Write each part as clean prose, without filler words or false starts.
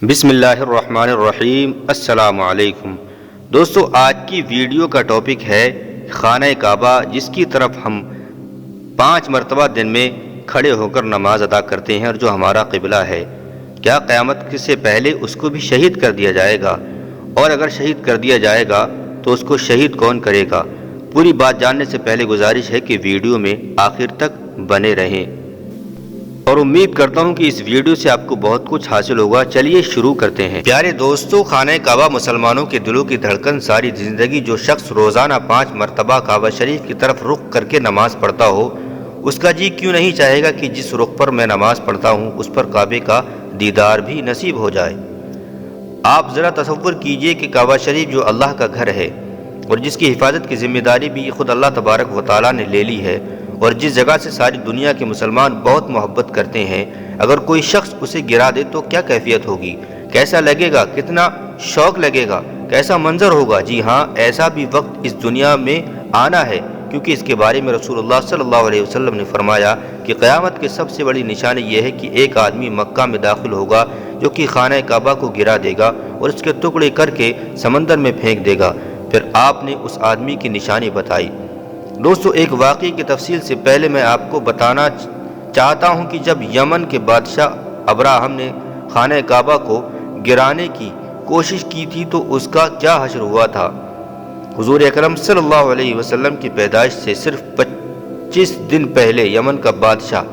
بسم اللہ الرحمن الرحیم۔ السلام علیکم دوستو، آج کی ویڈیو کا ٹاپک ہے خانہ کعبہ، جس کی طرف ہم 5 مرتبہ دن میں کھڑے ہو کر نماز ادا کرتے ہیں اور جو ہمارا قبلہ ہے۔ کیا قیامت سے پہلے اس کو بھی شہید کر دیا جائے گا؟ اور اگر شہید کر دیا جائے گا تو اس کو شہید کون کرے گا؟ پوری بات جاننے سے پہلے گزارش ہے کہ ویڈیو میں آخر تک بنے رہیں، اور امید کرتا ہوں کہ اس ویڈیو سے آپ کو بہت کچھ حاصل ہوگا۔ چلیے شروع کرتے ہیں۔ پیارے دوستو، خانہ کعبہ مسلمانوں کے دلوں کی دھڑکن، ساری زندگی جو شخص روزانہ 5 مرتبہ کعبہ شریف کی طرف رخ کر کے نماز پڑھتا ہو، اس کا جی کیوں نہیں چاہے گا کہ جس رخ پر میں نماز پڑھتا ہوں اس پر کعبے کا دیدار بھی نصیب ہو جائے۔ آپ ذرا تصور کیجئے کہ کعبہ شریف جو اللہ کا گھر ہے اور جس کی حفاظت کی ذمہ داری بھی خود اللہ تبارک و تعالیٰ نے لے لی ہے، اور جس جگہ سے ساری دنیا کے مسلمان بہت محبت کرتے ہیں، اگر کوئی شخص اسے گرا دے تو کیا کیفیت ہوگی؟ کیسا لگے گا؟ کتنا شوق لگے گا؟ کیسا منظر ہوگا؟ جی ہاں، ایسا بھی وقت اس دنیا میں آنا ہے، کیونکہ اس کے بارے میں رسول اللہ صلی اللہ علیہ وسلم نے فرمایا کہ قیامت کی سب سے بڑی نشانی یہ ہے کہ ایک آدمی مکہ میں داخل ہوگا جو کہ خانہ کعبہ کو گرا دے گا اور اس کے ٹکڑے کر کے سمندر میں پھینک دے گا۔ پھر آپ نے اس آدمی کی نشانی بتائی۔ دوستو، ایک واقعے کی تفصیل سے پہلے میں آپ کو بتانا چاہتا ہوں کہ جب یمن کے بادشاہ ابراہم نے خانہ کعبہ کو گرانے کی کوشش کی تھی تو اس کا کیا حشر ہوا تھا۔ حضور اکرم صلی اللہ علیہ وسلم کی پیدائش سے صرف 25 دن پہلے یمن کا بادشاہ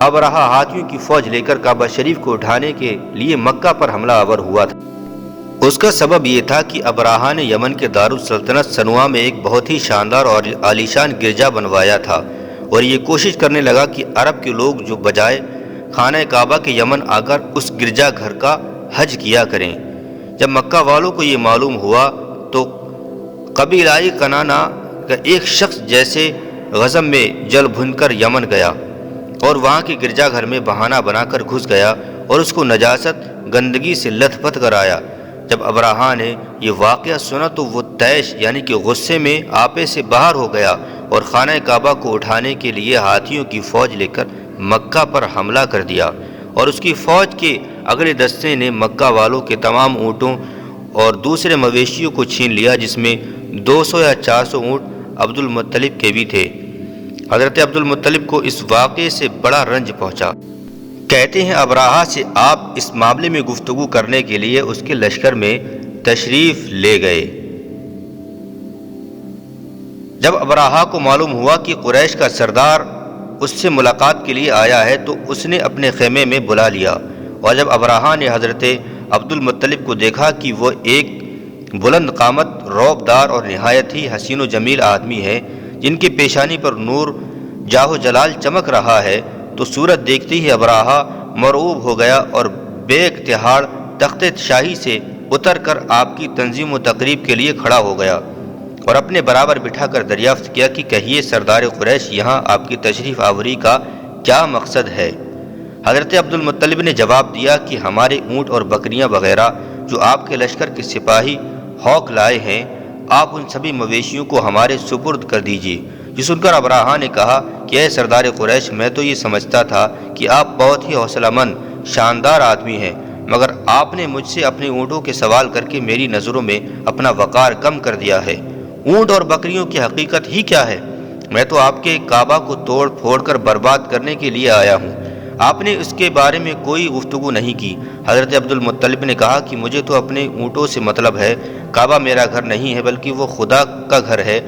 ابرہہ ہاتھیوں کی فوج لے کر کعبہ شریف کو اٹھانے کے لیے مکہ پر حملہ آور ہوا تھا۔ اس کا سبب یہ تھا کہ ابرہہ نے یمن کے دارالسلطنت سنوا میں ایک بہت ہی شاندار اور عالیشان گرجا بنوایا تھا، اور یہ کوشش کرنے لگا کہ عرب کے لوگ جو بجائے خانہ کعبہ کے یمن آ کر اس گرجا گھر کا حج کیا کریں۔ جب مکہ والوں کو یہ معلوم ہوا تو قبیلۂ کنانہ کا ایک شخص جیسے غضب میں جل بھن کر یمن گیا اور وہاں کے گرجا گھر میں بہانہ بنا کر گھس گیا اور اس کو نجاست گندگی سے لتھ پتھ کرایا۔ جب ابرہہ نے یہ واقعہ سنا تو وہ طیش یعنی کہ غصے میں آپے سے باہر ہو گیا اور خانہ کعبہ کو اٹھانے کے لیے ہاتھیوں کی فوج لے کر مکہ پر حملہ کر دیا، اور اس کی فوج کے اگلے دستے نے مکہ والوں کے تمام اونٹوں اور دوسرے مویشیوں کو چھین لیا، جس میں 200 یا 400 اونٹ عبد المطلب کے بھی تھے۔ حضرت عبد المطلب کو اس واقعے سے بڑا رنج پہنچا۔ کہتے ہیں ابرہہ سے آپ اس معاملے میں گفتگو کرنے کے لیے اس کے لشکر میں تشریف لے گئے۔ جب ابرہہ کو معلوم ہوا کہ قریش کا سردار اس سے ملاقات کے لیے آیا ہے تو اس نے اپنے خیمے میں بلا لیا، اور جب ابرہہ نے حضرت عبد المطلب کو دیکھا کہ وہ ایک بلند قامت، رعب دار اور نہایت ہی حسین و جمیل آدمی ہے جن کی پیشانی پر نور جاہ و جلال چمک رہا ہے، تو صورت دیکھتے ہی ابرہہ مرعوب ہو گیا اور بے اختیار تخت شاہی سے اتر کر آپ کی تنظیم و تقریب کے لیے کھڑا ہو گیا اور اپنے برابر بٹھا کر دریافت کیا کہ کہیے سردار قریش، یہاں آپ کی تشریف آوری کا کیا مقصد ہے؟ حضرت عبد المطلب نے جواب دیا کہ ہمارے اونٹ اور بکریاں وغیرہ جو آپ کے لشکر کے سپاہی ہوک لائے ہیں، آپ ان سبھی مویشیوں کو ہمارے سپرد کر دیجیے۔ یہ سن کر ابرہہ نے کہا کہ اے سردار قریش، میں تو یہ سمجھتا تھا کہ آپ بہت ہی حوصلہ مند، شاندار آدمی ہیں، مگر آپ نے مجھ سے اپنے اونٹوں کے سوال کر کے میری نظروں میں اپنا وقار کم کر دیا ہے۔ اونٹ اور بکریوں کی حقیقت ہی کیا ہے؟ میں تو آپ کے کعبہ کو توڑ پھوڑ کر برباد کرنے کے لیے آیا ہوں۔ آپ نے اس کے بارے میں کوئی گفتگو نہیں کی۔ حضرت عبد المطلب نے کہا کہ مجھے تو اپنے اونٹوں سے مطلب ہے، کعبہ میرا گھر نہیں ہے بلکہ وہ خدا کا گھر ہے،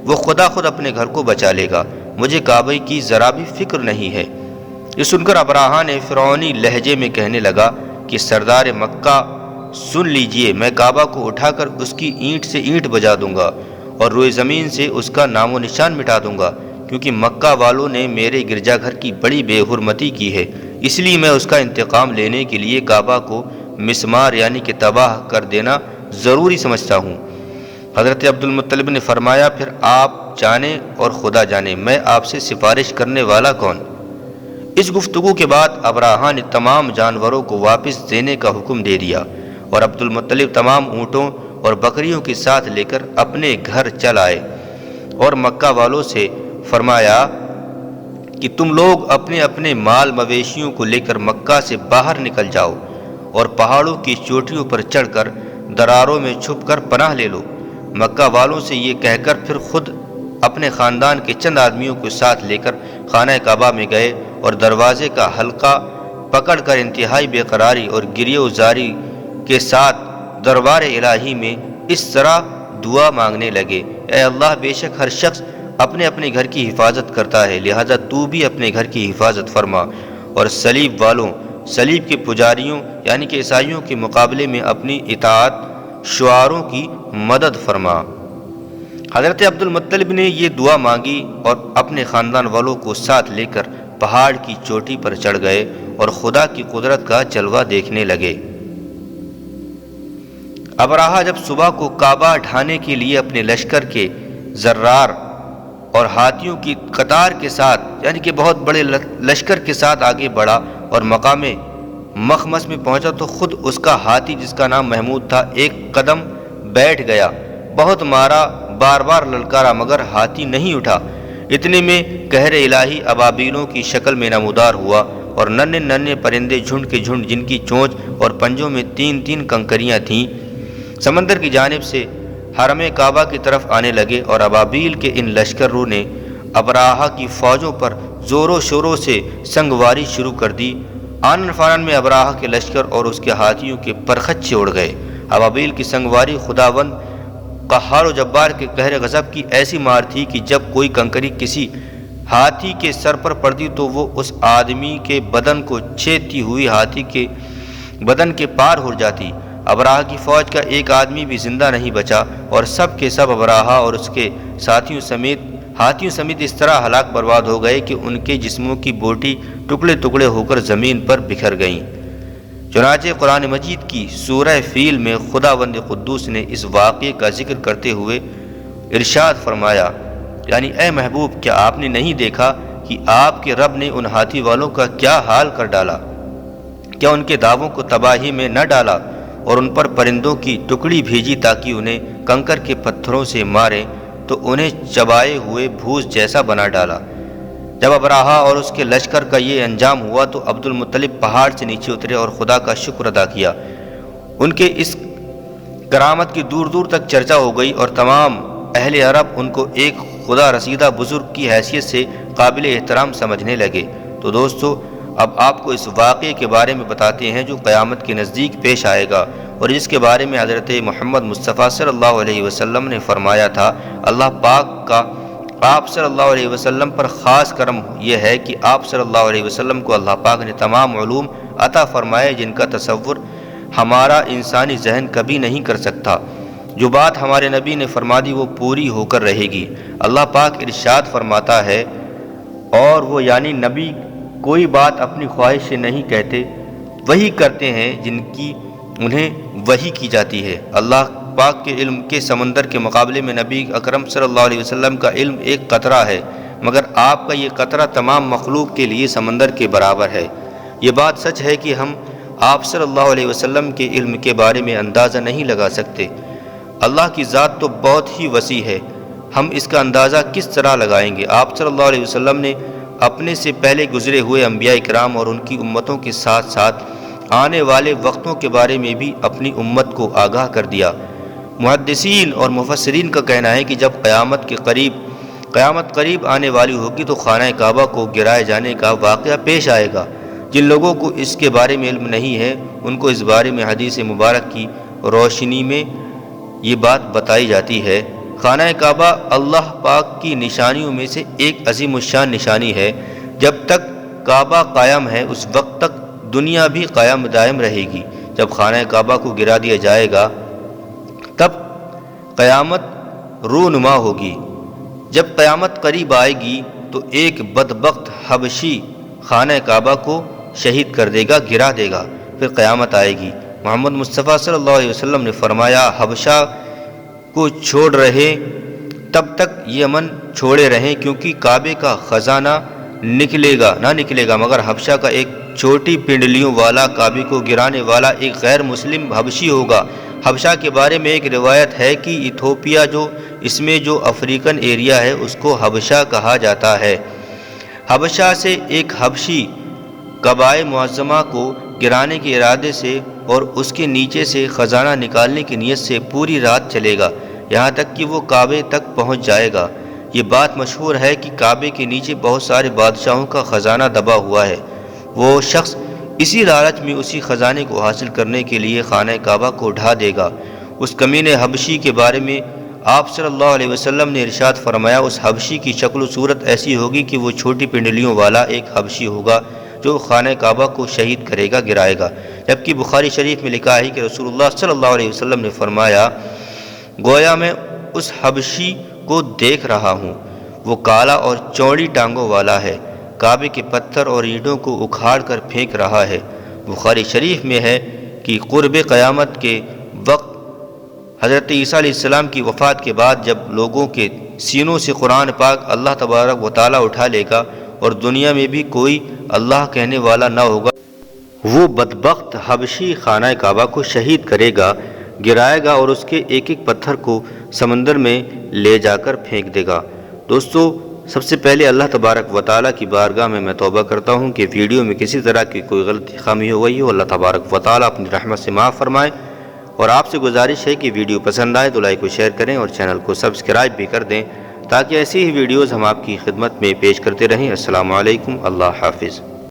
وہ خدا خود اپنے گھر کو بچا لے گا، مجھے کعبے کی ذرا بھی فکر نہیں ہے۔ یہ سن کر ابرہہ نے فرعونی لہجے میں کہنے لگا کہ سردار مکہ سن لیجئے، میں کعبہ کو اٹھا کر اس کی اینٹ سے اینٹ بجا دوں گا اور روئے زمین سے اس کا نام و نشان مٹا دوں گا، کیونکہ مکہ والوں نے میرے گرجا گھر کی بڑی بے حرمتی کی ہے، اس لیے میں اس کا انتقام لینے کے لیے کعبہ کو مسمار یعنی کہ تباہ کر دینا ضروری سمجھتا ہوں۔ حضرت عبد المطلب نے فرمایا، پھر آپ جانے اور خدا جانے، میں آپ سے سفارش کرنے والا کون؟ اس گفتگو کے بعد ابرہہ نے تمام جانوروں کو واپس دینے کا حکم دے دیا، اور عبد المطلب تمام اونٹوں اور بکریوں کے ساتھ لے کر اپنے گھر چل آئے، اور مکہ والوں سے فرمایا کہ تم لوگ اپنے اپنے مال مویشیوں کو لے کر مکہ سے باہر نکل جاؤ، اور پہاڑوں کی چوٹیوں پر چڑھ کر دراروں میں چھپ کر پناہ لے لو۔ مکہ والوں سے یہ کہہ کر پھر خود اپنے خاندان کے چند آدمیوں کو ساتھ لے کر خانہ کعبہ میں گئے اور دروازے کا حلقہ پکڑ کر انتہائی بے قراری اور گریہ و زاری کے ساتھ دربار الہی میں اس طرح دعا مانگنے لگے: اے اللہ، بے شک ہر شخص اپنے اپنے گھر کی حفاظت کرتا ہے، لہذا تو بھی اپنے گھر کی حفاظت فرما، اور صلیب والوں، صلیب کے پجاریوں یعنی کہ عیسائیوں کے مقابلے میں اپنی اطاعت شعاروں کی مدد فرما۔ حضرت عبد المطلب نے یہ دعا مانگی اور اپنے خاندان والوں کو ساتھ لے کر پہاڑ کی چوٹی پر چڑھ گئے اور خدا کی قدرت کا جلوہ دیکھنے لگے۔ ابراہہ جب صبح کو کعبہ ڈھانے کے لیے اپنے لشکر کے زرار اور ہاتھیوں کی قطار کے ساتھ یعنی کہ بہت بڑے لشکر کے ساتھ آگے بڑھا اور مقام مخمس میں پہنچا تو خود اس کا ہاتھی جس کا نام محمود تھا ایک قدم بیٹھ گیا۔ بہت مارا، بار بار للکارا، مگر ہاتھی نہیں اٹھا۔ اتنے میں قہر الہی ابابیلوں کی شکل میں نمودار ہوا اور ننھے ننھے پرندے جھنڈ کے جھنڈ جن کی چونچ اور پنجوں میں تین تین کنکریاں تھیں سمندر کی جانب سے حرم کعبہ کی طرف آنے لگے، اور ابابیل کے ان لشکروں نے ابراہہ کی فوجوں پر زوروں شوروں سے سنگواری شروع کر دی۔ آنن فانن میں ابراہہ کے لشکر اور اس کے ہاتھیوں کے پرخچے اڑ گئے۔ ابابیل کی سنگواری خداوند قہار و جبار کے قہر غضب کی ایسی مار تھی کہ جب کوئی کنکری کسی ہاتھی کے سر پر پڑتی تو وہ اس آدمی کے بدن کو چھیدتی ہوئی ہاتھی کے بدن کے پار ہو جاتی۔ ابراہہ کی فوج کا ایک آدمی بھی زندہ نہیں بچا، اور سب کے سب ابراہہ اور اس کے ساتھیوں سمیت اس طرح ہلاک برباد ہو گئے کہ ان کے جسموں کی بوٹی ٹکڑے ٹکڑے ہو کر زمین پر بکھر گئیں۔ چنانچہ قرآن مجید کی سورہ فیل میں خداوند قدوس نے اس واقعے کا ذکر کرتے ہوئے ارشاد فرمایا، یعنی اے محبوب، کیا آپ نے نہیں دیکھا کہ آپ کے رب نے ان ہاتھی والوں کا کیا حال کر ڈالا؟ کیا ان کے دعووں کو تباہی میں نہ ڈالا اور ان پر پرندوں کی ٹکڑی بھیجی تاکہ انہیں کنکر کے پتھروں سے ماریں تو انہیں چبائے ہوئے بھوس جیسا بنا ڈالا۔ جب ابراہہ اور اس کے لشکر کا یہ انجام ہوا تو عبد المطلب پہاڑ سے نیچے اترے اور خدا کا شکر ادا کیا۔ ان کے اس کرامت کی دور دور تک چرچا ہو گئی اور تمام اہل عرب ان کو ایک خدا رسیدہ بزرگ کی حیثیت سے قابل احترام سمجھنے لگے۔ تو دوستو، اب آپ کو اس واقعے کے بارے میں بتاتے ہیں جو قیامت کے نزدیک پیش آئے گا اور جس کے بارے میں حضرت محمد مصطفیٰ صلی اللہ علیہ وسلم نے فرمایا تھا۔ اللہ پاک کا آپ صلی اللہ علیہ وسلم پر خاص کرم یہ ہے کہ آپ صلی اللہ علیہ وسلم کو اللہ پاک نے تمام علوم عطا فرمائے جن کا تصور ہمارا انسانی ذہن کبھی نہیں کر سکتا۔ جو بات ہمارے نبی نے فرما دی وہ پوری ہو کر رہے گی۔ اللہ پاک ارشاد فرماتا ہے، اور وہ یعنی نبی کوئی بات اپنی خواہش سے نہیں کہتے، وہی کرتے ہیں جن کی انہیں وحی کی جاتی ہے۔ اللہ پاک کے علم کے سمندر کے مقابلے میں نبی اکرم صلی اللہ علیہ وسلم کا علم ایک قطرہ ہے، مگر آپ کا یہ قطرہ تمام مخلوق کے لیے سمندر کے برابر ہے۔ یہ بات سچ ہے کہ ہم آپ صلی اللہ علیہ وسلم کے علم کے بارے میں اندازہ نہیں لگا سکتے۔ اللہ کی ذات تو بہت ہی وسیع ہے، ہم اس کا اندازہ کس طرح لگائیں گے؟ آپ صلی اللہ علیہ وسلم نے اپنے سے پہلے گزرے ہوئے انبیاء کرام اور ان کی امتوں کے ساتھ ساتھ آنے والے وقتوں کے بارے میں بھی اپنی امت کو آگاہ کر دیا۔ محدثین اور مفسرین کا کہنا ہے کہ جب قیامت قریب آنے والی ہوگی تو خانہ کعبہ کو گرائے جانے کا واقعہ پیش آئے گا۔ جن لوگوں کو اس کے بارے میں علم نہیں ہے ان کو اس بارے میں حدیث مبارک کی روشنی میں یہ بات بتائی جاتی ہے۔ خانہ کعبہ اللہ پاک کی نشانیوں میں سے ایک عظیم الشان نشانی ہے۔ جب تک کعبہ قائم ہے اس وقت تک دنیا بھی قائم دائم رہے گی۔ جب خانہ کعبہ کو گرا دیا جائے گا تب قیامت رونما ہوگی۔ جب قیامت قریب آئے گی تو ایک بدبخت حبشی خانہ کعبہ کو شہید کر دے گا، گرا دے گا، پھر قیامت آئے گی۔ محمد مصطفیٰ صلی اللہ علیہ وسلم نے فرمایا، حبشہ کو چھوڑ رہے تب تک یمن چھوڑے رہیں، کیونکہ کعبے کا خزانہ نہ نکلے گا مگر حبشہ کا ایک چھوٹی پنڈلیوں والا کعبے کو گرانے والا ایک غیر مسلم حبشی ہوگا۔ حبشہ کے بارے میں ایک روایت ہے کہ ایتھوپیا اس میں جو افریقن ایریا ہے اس کو حبشہ کہا جاتا ہے۔ حبشہ سے ایک حبشی کعبہ معظمہ کو گرانے کے ارادے سے اور اس کے نیچے سے خزانہ نکالنے کی نیت سے پوری رات چلے گا، یہاں تک کہ وہ کعبے تک پہنچ جائے گا۔ یہ بات مشہور ہے کہ کعبے کے نیچے بہت سارے بادشاہوں کا خزانہ دبا ہوا ہے۔ وہ شخص اسی لالچ میں اسی خزانے کو حاصل کرنے کے لیے خانہ کعبہ کو ڈھا دے گا۔ اس کمینے حبشی کے بارے میں آپ صلی اللہ علیہ وسلم نے ارشاد فرمایا، اس حبشی کی شکل و صورت ایسی ہوگی کہ وہ چھوٹی پنڈلیوں والا ایک حبشی ہوگا جو خانہ کعبہ کو شہید کرے گا، گرائے گا۔ جبکہ بخاری شریف میں لکھا ہے کہ رسول اللہ صلی اللہ علیہ وسلم نے فرمایا، گویا میں اس حبشی کو دیکھ رہا ہوں، وہ کالا اور چوڑی ٹانگوں والا ہے، کعبے کے پتھر اور اینٹوں کو اکھاڑ کر پھینک رہا ہے۔ بخاری شریف میں ہے کہ قرب قیامت کے وقت حضرت عیسیٰ علیہ السلام کی وفات کے بعد جب لوگوں کے سینوں سے قرآن پاک اللہ تبارک و تعالیٰ اٹھا لے گا اور دنیا میں بھی کوئی اللہ کہنے والا نہ ہوگا، وہ بدبخت حبشی خانہ کعبہ کو شہید کرے گا، گرائے گا اور اس کے ایک ایک پتھر کو سمندر میں لے جا کر پھینک دے گا۔ دوستو، سب سے پہلے اللہ تبارک و تعالیٰ کی بارگاہ میں توبہ کرتا ہوں کہ ویڈیو میں کسی طرح کی کوئی غلطی خامی ہو گئی ہو، اللہ تبارک و تعالیٰ اپنی رحمت سے معاف فرمائے۔ اور آپ سے گزارش ہے کہ ویڈیو پسند آئے تو لائک و شیئر کریں اور چینل کو سبسکرائب بھی کر دیں تاکہ ایسی ہی ویڈیوز ہم آپ کی خدمت میں پیش کرتے رہیں۔ السلام علیکم، اللہ حافظ۔